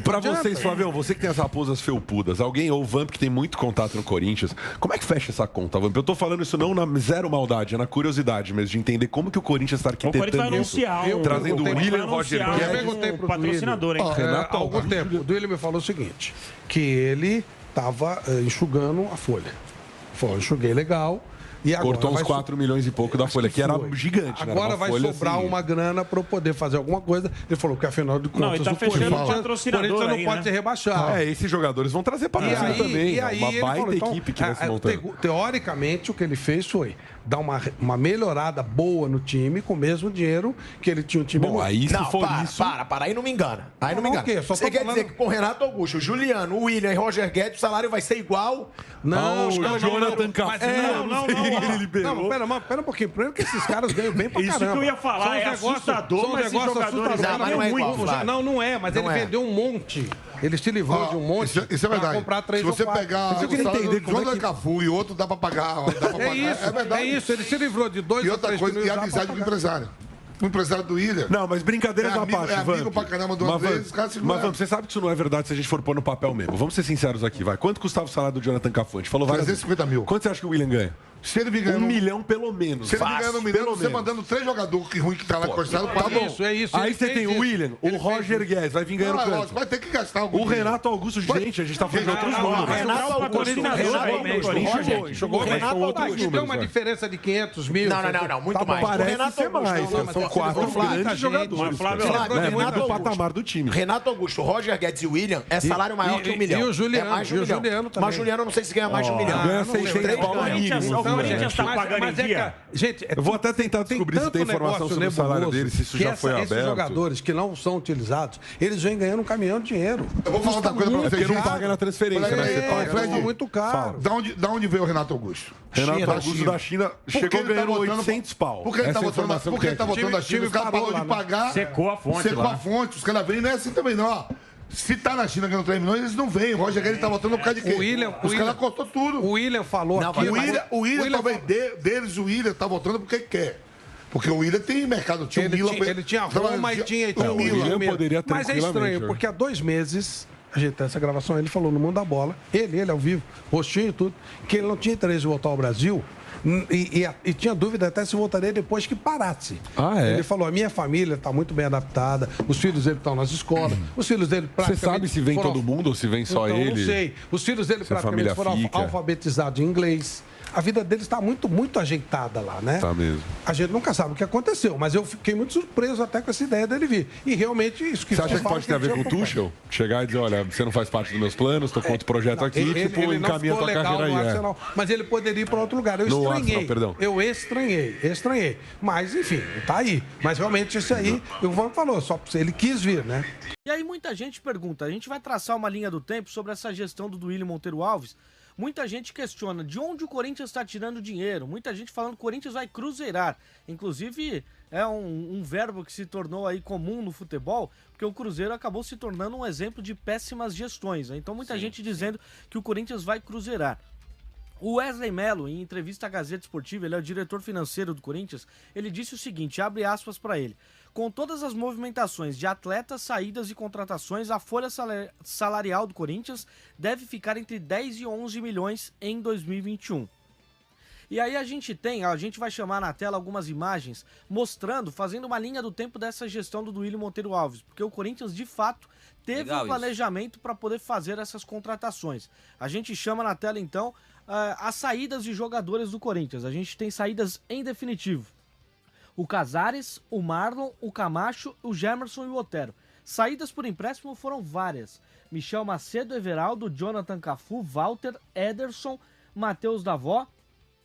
Pra vocês, Flavião, você que tem as raposas felpudas, alguém ou o Vamp que tem muito contato no Corinthians, como é que fecha essa conta, Vamp? Eu tô falando isso não na zero maldade, é na curiosidade mesmo, de entender como que o Corinthians está arquitetando isso. Trazendo o William e o Roger Guedes. Eu perguntei pro patrocinador, hein? Há algum tempo, o Duílio me falou o seguinte, que ele estava enxugando a folha. Falou, enxuguei legal. E agora cortou uns 4 milhões e pouco da folha, que era gigante. Agora vai sobrar uma grana para eu poder fazer alguma coisa. Ele falou que, afinal de contas, tá fechando o patrocinador não pode ser rebaixado. Esses jogadores vão trazer patrocínio também. E aí, uma ele baita falou, então, equipe que vai se montando. Teoricamente, o que ele fez foi dar uma melhorada boa no time com o mesmo dinheiro que ele tinha um time. Bom, aí se for isso... Para, aí não me engana. Aí não me engana. Você quer dizer que com o Renato Augusto, Juliano, William e Roger Guedes, o salário vai ser igual? Não, o Jonathan Cafu. Não, pera um pouquinho. Primeiro que esses caras ganham bem pra caramba. Isso que eu ia falar, é assustador, mas esses jogadores ganham muito. Não é, mas ele vendeu um monte. Ele se livrou de um monte. Isso é verdade. Comprar 3 se você ou 4. pegar o salário do Jonathan Cafu e outro dá pra pagar. É verdade. É isso, ele se livrou de 2 ou 3 E outra coisa, e a amizade com o empresário. O empresário do William. Não, mas brincadeiras à parte, É amigo pra caramba do Andrés, os caras se Mas, você sabe que isso não é verdade se a gente for pôr no papel mesmo. Vamos ser sinceros aqui, vai. Quanto custava o salário do Jonathan Cafu? A gente falou várias 350 mil. Quanto você acha que o William ganha? Se ele vir ganhando... 1 milhão pelo menos. Se ele vir ganhando 1 milhão, você mandando 3 jogadores que ruim que tá lá encostado, tá bom. É isso. Aí você tem o William, o Roger Guedes, vai vir ganhando quanto? Vai ter que gastar algum dinheiro. O Renato Augusto, gente, a gente tá falando de outros números. Renato Augusto jogou bem. Renato Augusto tem uma diferença de 500 mil. Não, muito mais. Parece ser mais. São 4 grandes jogadores. Renato o patamar do time. Renato Augusto, Roger Guedes e William é salário maior que 1 milhão. E o Juliano. É mais de 1 milhão. Mas o Juliano não sei se ganha mais de 1 milhão. Ganha 600 pau O Corinthians tá pagando em dia. Gente, eu vou até tentar descobrir se tem informação sobre o salário deles, se isso já foi aberto. Esses jogadores que não são utilizados, eles vêm ganhando um caminhão de dinheiro. Eu vou falar outra coisa pra vocês. Porque não paga na transferência, né? Você paga muito caro. Da onde veio o Renato Augusto? Renato Augusto da China chegou ganhando 800 pau. Por que ele tá votando da China? Os caras pararam de pagar. Secou a fonte. Secou a fonte. Os caras vêm, não é assim também, não. Se tá na China ganhando 3 milhões, eles não vêm. O Roger Guedes tá votando por causa de quê? Os caras cortou tudo. O William falou aqui. O William talvez deles, o William tá votando porque quer. Porque o William tem mercado. Ele tinha Roma e tinha o William poderia ter. Mas é estranho, porque há 2 meses, a gente tem essa gravação, ele falou no Mundo da Bola, ele ao vivo, rostinho e tudo, que ele não tinha interesse em voltar ao Brasil. E tinha dúvida até se voltaria depois que parasse. Ele falou, a minha família está muito bem adaptada, os filhos dele estão nas escolas, os filhos dele praticamente... Você sabe se vem todo mundo ou se vem só ele? Não sei. Os filhos dele praticamente foram alfabetizados em inglês. A vida dele está muito, muito ajeitada lá, né? Tá mesmo. A gente nunca sabe o que aconteceu, mas eu fiquei muito surpreso até com essa ideia dele vir. E realmente isso que você acha que pode ter a ver com o Tuchel? Chegar e dizer, olha, você não faz parte dos meus planos, estou com outro projeto aqui, ele encaminha a tua carreira aí. Mas ele poderia ir para outro lugar. Eu estranhei. Mas, enfim, tá aí. Mas realmente esse aí, o Ivan falou, só ele quis vir, né? E aí muita gente pergunta, a gente vai traçar uma linha do tempo sobre essa gestão do Duílio Monteiro Alves. Muita gente questiona de onde o Corinthians está tirando dinheiro. Muita gente falando que o Corinthians vai cruzeirar. Inclusive, é um verbo que se tornou aí comum no futebol, porque o Cruzeiro acabou se tornando um exemplo de péssimas gestões, né? Então muita gente dizendo que o Corinthians vai cruzeirar. O Wesley Mello, em entrevista à Gazeta Esportiva, ele é o diretor financeiro do Corinthians, ele disse o seguinte, abre aspas para ele: com todas as movimentações de atletas, saídas e contratações, a folha salarial do Corinthians deve ficar entre 10 e 11 milhões em 2021. E aí a gente vai chamar na tela algumas imagens mostrando, fazendo uma linha do tempo dessa gestão do Duílio Monteiro Alves, porque o Corinthians de fato teve um planejamento para poder fazer essas contratações. A gente chama na tela então as saídas de jogadores do Corinthians. A gente tem saídas em definitivo. O Casares, o Marlon, o Camacho, o Gemerson e o Otero. Saídas por empréstimo foram várias. Michel Macedo, Everaldo, Jonathan Cafu, Walter, Ederson, Matheus Davó,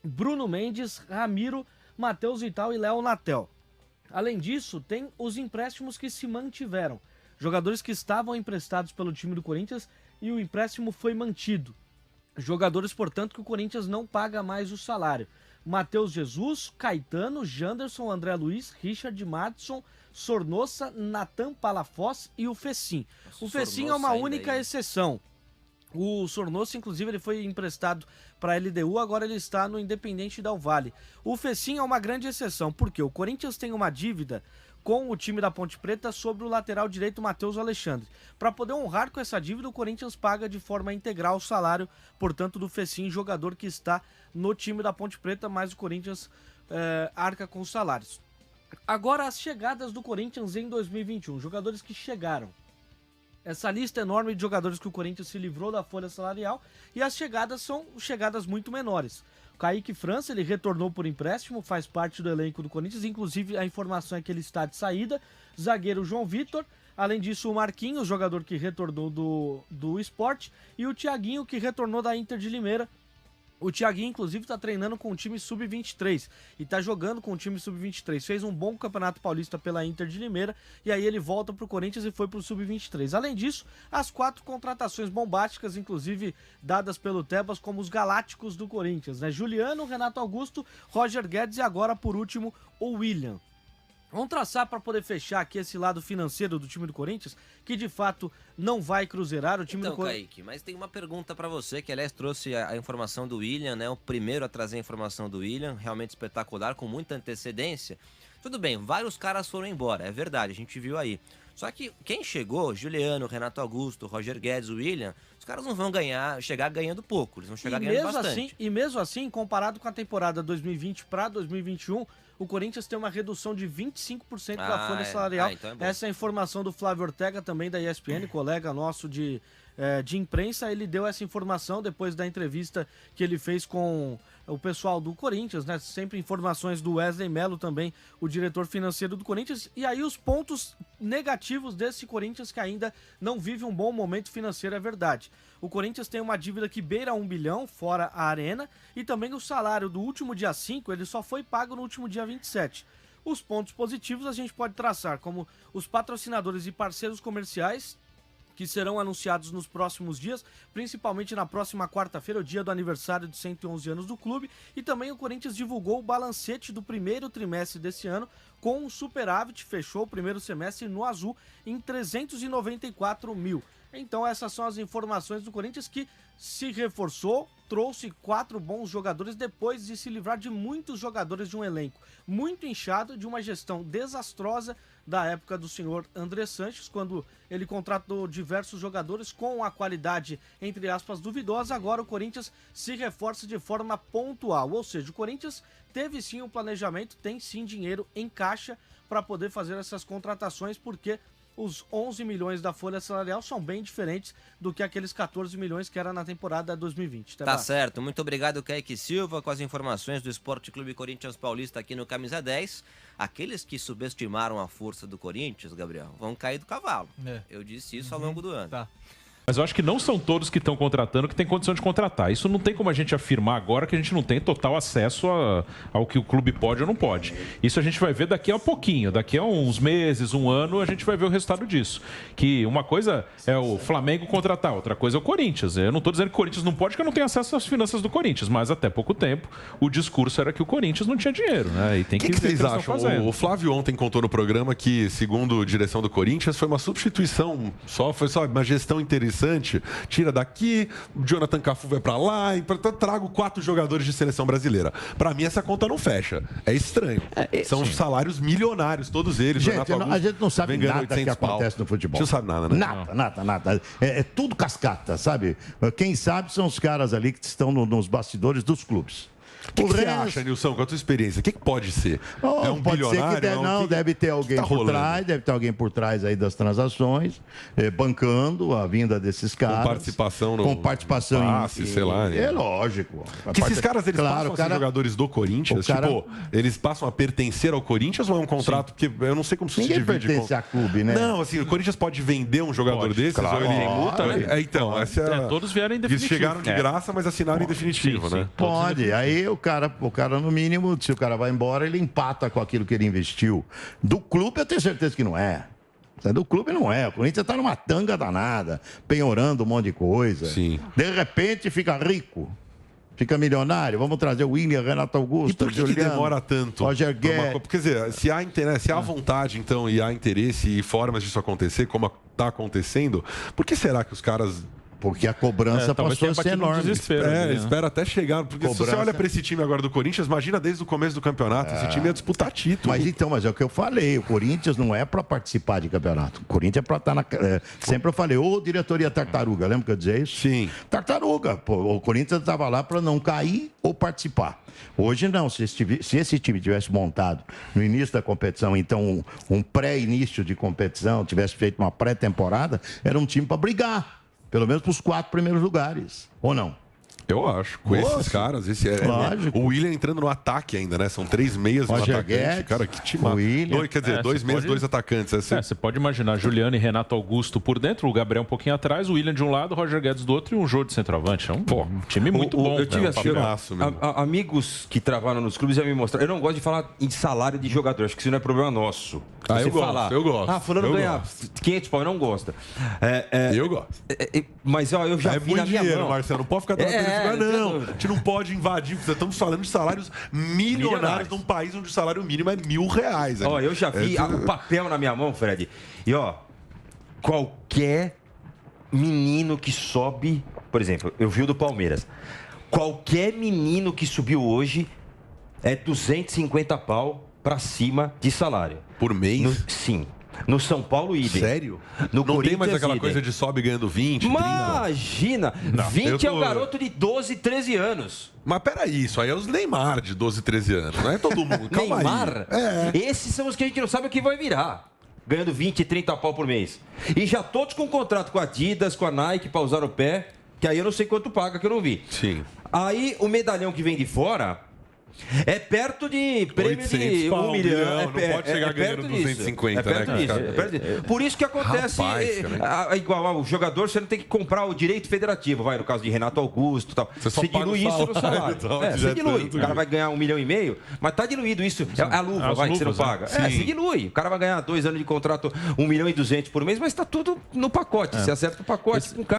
Bruno Mendes, Ramiro, Matheus Vital e Léo Natel. Além disso, tem os empréstimos que se mantiveram. Jogadores que estavam emprestados pelo time do Corinthians e o empréstimo foi mantido. Jogadores, portanto, que o Corinthians não paga mais o salário. Matheus Jesus, Caetano, Janderson, André Luiz, Richard Madison, Sornossa, Natan Palafós e o Fecim. O Fecim é uma única exceção. O Sornossa, inclusive, ele foi emprestado para a LDU, agora ele está no Independente Del Valle. O Fecim é uma grande exceção, porque o Corinthians tem uma dívida com o time da Ponte Preta sobre o lateral direito Matheus Alexandre. Para poder honrar com essa dívida, o Corinthians paga de forma integral o salário, portanto, do Fecim, jogador que está no time da Ponte Preta, mas o Corinthians arca com os salários. Agora, as chegadas do Corinthians em 2021, jogadores que chegaram. Essa lista enorme de jogadores que o Corinthians se livrou da folha salarial, e as chegadas são chegadas muito menores. Kaique França, ele retornou por empréstimo, faz parte do elenco do Corinthians, inclusive a informação é que ele está de saída. Zagueiro João Vitor, além disso o Marquinhos, jogador que retornou do Sport, e o Thiaguinho, que retornou da Inter de Limeira. O Thiaguinho, inclusive, está treinando com o time Sub-23 e está jogando com o time Sub-23. Fez um bom Campeonato Paulista pela Inter de Limeira e aí ele volta para o Corinthians e foi para o Sub-23. Além disso, as 4 contratações bombásticas, inclusive dadas pelo Tebas como os galácticos do Corinthians, né? Juliano, Renato Augusto, Roger Guedes e agora, por último, o William. Vamos traçar para poder fechar aqui esse lado financeiro do time do Corinthians, que de fato não vai cruzeirar o time do Corinthians. Kaique, mas tem uma pergunta para você, que aliás trouxe a informação do William, né? O primeiro a trazer a informação do William, realmente espetacular, com muita antecedência. Tudo bem, vários caras foram embora, é verdade, a gente viu aí. Só que quem chegou, Juliano, Renato Augusto, Roger Guedes, William, os caras não vão chegar ganhando pouco, eles vão chegar ganhando bastante. E mesmo assim, comparado com a temporada 2020 para 2021, o Corinthians tem uma redução de 25% da folha salarial. Então essa é a informação do Flávio Ortega, também da ESPN, colega nosso de imprensa. Ele deu essa informação depois da entrevista que ele fez com o pessoal do Corinthians, né? Sempre informações do Wesley Mello, também o diretor financeiro do Corinthians. E aí os pontos negativos desse Corinthians, que ainda não vive um bom momento financeiro, é verdade. O Corinthians tem uma dívida que beira 1 bilhão, fora a arena, e também o salário do último dia 5, ele só foi pago no último dia 27. Os pontos positivos a gente pode traçar, como os patrocinadores e parceiros comerciais, que serão anunciados nos próximos dias, principalmente na próxima quarta-feira, o dia do aniversário de 111 anos do clube, e também o Corinthians divulgou o balancete do primeiro trimestre desse ano, com um superávit, fechou o primeiro semestre no azul em 394 mil. Então essas são as informações do Corinthians, que se reforçou, trouxe 4 bons jogadores depois de se livrar de muitos jogadores de um elenco muito inchado, de uma gestão desastrosa da época do senhor André Sanches, quando ele contratou diversos jogadores com a qualidade, entre aspas, duvidosa. Agora o Corinthians se reforça de forma pontual, ou seja, o Corinthians teve sim um planejamento, tem sim dinheiro em caixa para poder fazer essas contratações, porque os 11 milhões da folha salarial são bem diferentes do que aqueles 14 milhões que era na temporada 2020. Tá certo. Muito obrigado, Kaique Silva, com as informações do Esporte Clube Corinthians Paulista aqui no Camisa 10. Aqueles que subestimaram a força do Corinthians, Gabriel, vão cair do cavalo. Eu disse isso ao longo do ano. Tá. Mas eu acho que não são todos que estão contratando que têm condição de contratar. Isso não tem como a gente afirmar agora, que a gente não tem total acesso ao que o clube pode ou não pode. Isso a gente vai ver daqui a pouquinho, daqui a uns meses, um ano, a gente vai ver o resultado disso. Que uma coisa é o Flamengo contratar, outra coisa é o Corinthians. Eu não estou dizendo que o Corinthians não pode, porque eu não tenho acesso às finanças do Corinthians, mas até pouco tempo o discurso era que o Corinthians não tinha dinheiro, né? E tem que ver o que vocês acham? O Flávio ontem contou no programa que, segundo a direção do Corinthians, foi uma substituição, foi só uma gestão interessante. Tira daqui, o Jonathan Cafu vai pra lá, e trago 4 jogadores de seleção brasileira. Pra mim, essa conta não fecha. É estranho. São salários milionários, todos eles. Gente, a gente não sabe nada que acontece no futebol. Você não sabe nada, né? Nada. É tudo cascata, sabe? Quem sabe são os caras ali que estão nos bastidores dos clubes. O que você acha, Nilson, com a tua experiência? O que pode ser? É um bilionário? Deve ter alguém por trás, deve ter alguém por trás aí das transações, bancando a vinda desses caras. Com participação passe, sei lá. Né? É lógico. Que esses caras, eles passam a ser jogadores do Corinthians? Tipo, eles passam a pertencer ao Corinthians ou é um contrato? Porque eu não sei como se divide. Ninguém pertence a clube, né? Não, assim, o Corinthians pode vender um jogador desses? Claro. Ou ele multa, né? Então, todos vieram em definitivo. Eles chegaram de graça, mas assinaram em definitivo, né? Pode. Aí o cara, no mínimo, se o cara vai embora, ele empata com aquilo que ele investiu. Do clube, eu tenho certeza que não é. Do clube não é. O Corinthians está numa tanga danada, penhorando um monte de coisa. Sim. De repente, fica rico. Fica milionário. Vamos trazer o William, Renato Augusto, e por que demora tanto? Roger Guedes. Quer dizer, se há interesse, se há vontade, então, e há interesse e formas disso acontecer, como está acontecendo, por que será que os caras porque a cobrança passou a ser enorme. Espera até chegar. Porque se você olha para esse time agora do Corinthians, imagina desde o começo do campeonato. Esse time ia disputar título. Mas é o que eu falei. O Corinthians não é para participar de campeonato. O Corinthians é para estar na. Sempre eu falei, ô diretoria tartaruga, lembra que eu dizia isso? Sim. Tartaruga. Pô, o Corinthians estava lá para não cair ou participar. Hoje não. Se esse time tivesse montado no início da competição, então um pré-início de competição, tivesse feito uma pré-temporada, era um time para brigar. Pelo menos para os 4 primeiros lugares. Ou não? Eu acho. Com esses caras, o William entrando no ataque ainda, né? São 3 meias no atacante. Cara, que time. Quer dizer, 2 meias, 2 atacantes. Você pode imaginar Juliano e Renato Augusto por dentro, o Gabriel um pouquinho atrás, o William de um lado, o Roger Guedes do outro e um jogo de centroavante. É um time muito bom. Eu tive amigos que trabalham nos clubes já me mostraram. Eu não gosto de falar em salário de jogador, acho que isso não é problema nosso. Eu gosto. Fulano ganha 500 pau, não gosta. Eu gosto. Mas eu já vi na minha mão. Marcelo, não pode ficar dando não, a gente não pode invadir, porque estamos falando de salários milionários num país onde o salário mínimo é R$1.000. Eu já vi o papel na minha mão, Fred. E qualquer menino que sobe, por exemplo, eu vi o do Palmeiras. Qualquer menino que subiu hoje é 250 pau para cima de salário. Por mês? Sim. No São Paulo, idem. Sério? Não tem mais aquela coisa de sobe ganhando 20, 30? Imagina! 20 é o garoto de 12, 13 anos. Mas peraí, isso aí é os Neymar de 12, 13 anos. Não é todo mundo. Calma Neymar? Esses são os que a gente não sabe o que vai virar. Ganhando 20, 30 pau por mês. E já todos com contrato com a Adidas, com a Nike, para usar o pé. Que aí eu não sei quanto paga, que eu não vi. Sim. Aí o medalhão que vem de fora... É perto de prêmio de 1 milhão. Não pode chegar ganhando 250, né? Por isso que acontece, igual o jogador, você não tem que comprar o direito federativo, no caso de Renato Augusto e tal. Você dilui isso no salário. Você dilui. O cara vai ganhar 1,5 milhão, mas tá diluído isso. É a luva, que você não paga. Se dilui. O cara vai ganhar 2 anos de contrato, 1,2 milhão por mês, mas tá tudo no pacote. Você acerta o pacote com o cara.